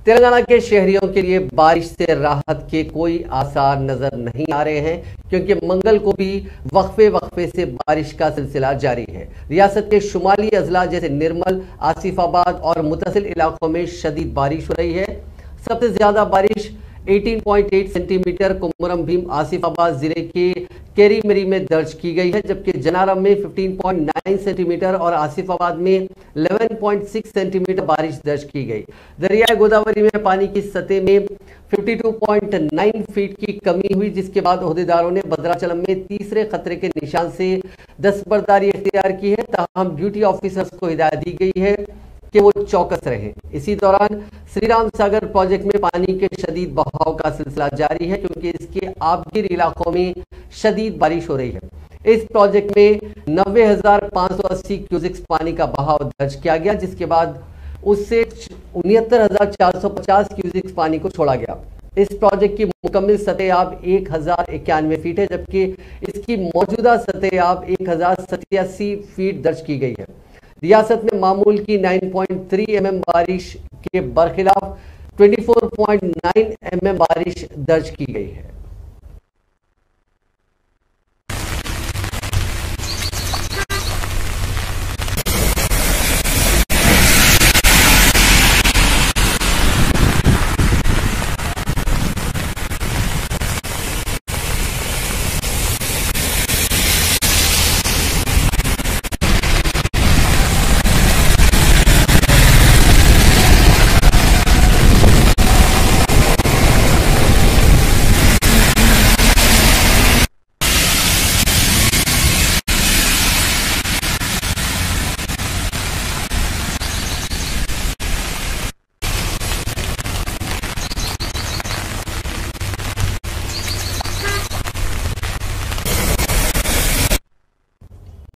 तेलंगाना के शहरियों के लिए बारिश से राहत के कोई आसार नजर नहीं आ रहे हैं, क्योंकि मंगल को भी वक्फे वक्फे से बारिश का सिलसिला जारी है। रियासत के शुमाली अजला जैसे निर्मल, आसिफाबाद और मुतसिल इलाकों में शदीद बारिश हो रही है। सबसे ज्यादा बारिश 18.8 सेंटीमीटर कुमरम भीम आसिफाबाद जिले के केरीमेरी में दर्ज की गई है, जबकि जनारम में 15.9 सेंटीमीटर और आसिफाबाद में 11.6 सेंटीमीटर बारिश दर्ज की गई। दरियाई गोदावरी में पानी की सतह में 52.9 फीट की कमी हुई, जिसके बाद ओहदेदारों ने भद्राचलम में तीसरे खतरे के निशान से दस्तबरदारी इख्तियार की है। ताहम ड्यूटी ऑफिसर्स को हिदायत दी गई है कि वो चौकस रहें। इसी दौरान श्री राम सागर प्रोजेक्ट में पानी के शदीद बहाव का सिलसिला जारी है, क्योंकि इसके आबगिर इलाकों में शदीद बारिश हो रही है। इस प्रोजेक्ट में 90,580 क्यूसेक्स पानी का बहाव दर्ज किया गया, जिसके बाद उससे 69,450 क्यूसेक्स पानी को छोड़ा गया। इस प्रोजेक्ट की मुकम्मल सतह आब 1,091 फीट है, जबकि इसकी मौजूदा सतह आब 1,087 फीट दर्ज की गई है। रियासत में मामूल की 9.3 mm बारिश के बरखिलाफ 24.9 mm बारिश दर्ज की गई है।